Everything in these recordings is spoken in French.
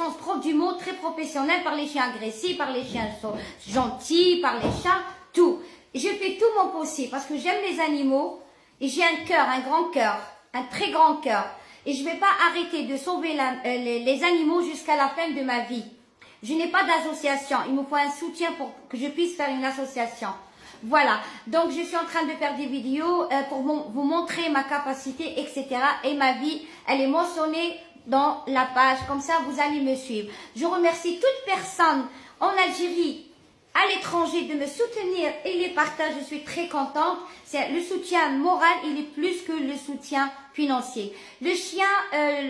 sens propre du mot, très professionnel, par les chiens agressifs, par les chiens gentils, par les chats, tout. Et je fais tout mon possible parce que j'aime les animaux et j'ai un cœur, un grand cœur, un très grand cœur. Et je ne vais pas arrêter de sauver les animaux jusqu'à la fin de ma vie. Je n'ai pas d'association. Il me faut un soutien pour que je puisse faire une association. Voilà. Donc, je suis en train de faire des vidéos pour vous montrer ma capacité, etc. Et ma vie, elle est mentionnée dans la page. Comme ça, vous allez me suivre. Je remercie toute personne en Algérie, à l'étranger, de me soutenir et les partages. Je suis très contente. C'est le soutien moral, il est plus que le soutien financier. Le chien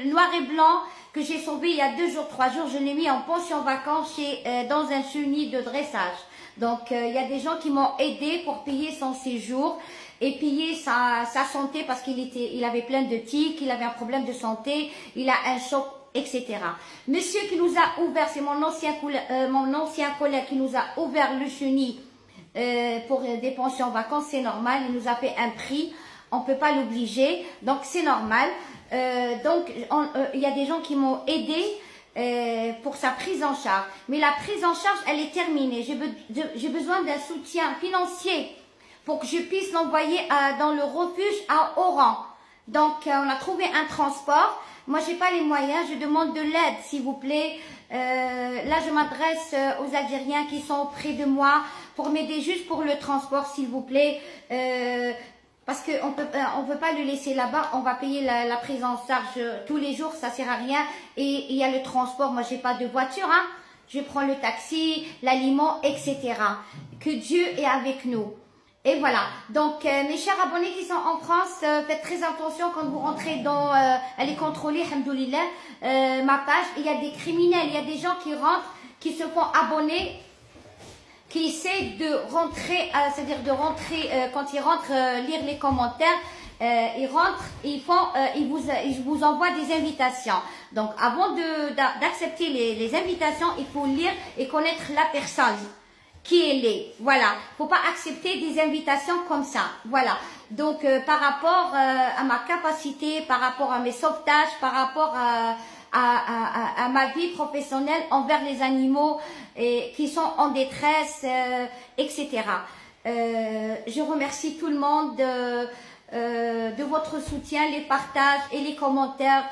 noir et blanc que j'ai sauvé il y a 2 jours, 3 jours, je l'ai mis en pension vacances dans un chenil de dressage. Donc, il y a des gens qui m'ont aidé pour payer son séjour et payer sa santé parce il avait plein de tics, il avait un problème de santé, il a un choc, etc. Monsieur qui nous a ouvert, c'est mon ancien collègue qui nous a ouvert le chenil pour des pensions vacances, c'est normal, il nous a fait un prix, on ne peut pas l'obliger, donc c'est normal. Donc, il y a des gens qui m'ont aidé pour sa prise en charge. Mais la prise en charge, elle est terminée. J'ai besoin d'un soutien financier pour que je puisse l'envoyer dans le refuge à Oran. Donc, on a trouvé un transport. Moi, j'ai pas les moyens. Je demande de l'aide, s'il vous plaît. Là, je m'adresse aux Algériens qui sont près de moi pour m'aider juste pour le transport, s'il vous plaît. Parce qu'on veut pas le laisser là-bas, on va payer la prise en charge tous les jours, ça sert à rien. Et il y a le transport, moi j'ai pas de voiture, hein. Je prends le taxi, l'aliment, etc. Que Dieu est avec nous. Et voilà, donc mes chers abonnés qui sont en France, faites très attention quand vous rentrez dans, allez contrôler, alhamdoulilah, ma page. Il y a des criminels, il y a des gens qui rentrent, qui se font abonner, qui essaient de rentrer, c'est-à-dire de rentrer, quand ils rentrent, lire les commentaires, ils rentrent, ils vous envoient des invitations. Donc, avant d'accepter les invitations, il faut lire et connaître la personne qui elle est. Voilà, faut pas accepter des invitations comme ça. Voilà. Donc, par rapport à ma capacité, par rapport à mes sauvetages, par rapport à ma vie professionnelle envers les animaux qui sont en détresse, etc. Je remercie tout le monde de votre soutien, les partages et les commentaires.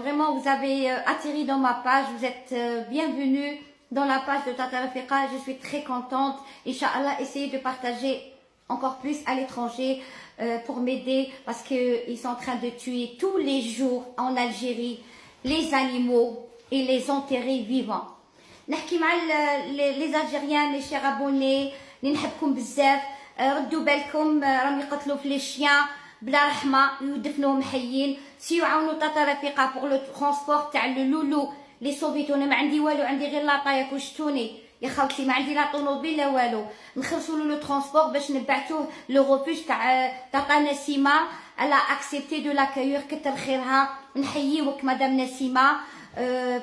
Vraiment, vous avez atterri dans ma page, vous êtes bienvenus dans la page de Tata Rafiqa. Je suis très contente. Inch'Allah, essayez de partager encore plus à l'étranger pour m'aider parce qu'ils sont en train de tuer tous les jours en Algérie les animaux et les enterrer vivants. نحكي مع les Algériens, mes chers abonnés, اللي نحبكم بزاف. ردوا بالكم راهم يقتلوا في لي شيان بلا رحمه ويدفنوهم حيين. سيو عاونوا تاتا رفيقه بور لو ترونسبور تاع اللولو اللي صوفيتو. انا ما عندي والو، عندي غير لاطايا كون شفتوني يا خاوتي، ما عندي لا طوموبيل لا والو. نخلصوا له لو ترونسبور باش نبعثوه لو ريفوج تاع تاتا نسيمه. elle a accepté de l'accueillir, كتر خيرها. نحييوك مدام نسيمه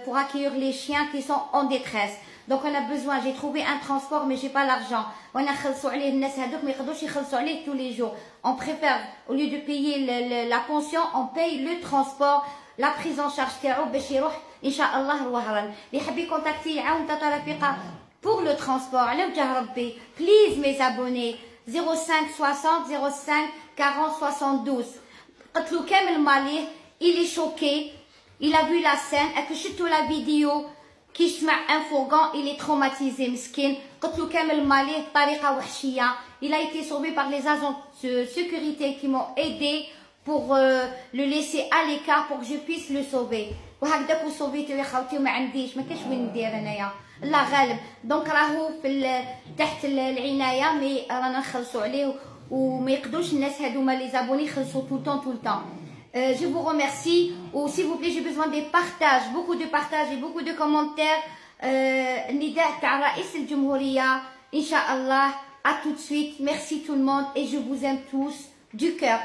pour accueillir les chiens qui sont en détresse. Donc on a besoin, j'ai trouvé un transport mais j'ai pas l'argent. وانا نخلصوا عليه الناس هذوك ما يقدروش يخلصوا عليه tous les jours. On préfère au lieu de payer la pension, on paye le transport, la prise en charge تاعو باش يروح ان شاء الله الوهران. اللي يحب يكونتاكتي يعاون تاتا رفيقه pour le transport على وجه ربي. Please mes abonnés 05 60 05 40 72. قتلوا كامل ماليه. Il est choqué. Il a vu la scène. Et شفتوا la vidéo كي سمع un fourgon, il est traumatisé مسكين. قتلوا كامل ماليه بطريقه وحشيه. Il a été sauvé par les agents de sécurité qui m'ont aidé pour le laisser à l'écart pour que je puisse le sauver. وهكذاك وصوفيتو يا خوتي وما عنديش، ما كاش وين ندير انايا، الله غالب. دونك راهو في تحت العنايه، مي رانا نخلصوا عليه وما يقدروش الناس هذوما لي زابوني يخلصوا tout le temps. Je vous remercie. Ou s'il vous plaît, j'ai besoin des partages, beaucoup de partages et beaucoup de commentaires. Nida تاع رئيس الجمهورية إن شاء الله. À tout de suite. Merci tout le monde et je vous aime tous du cœur.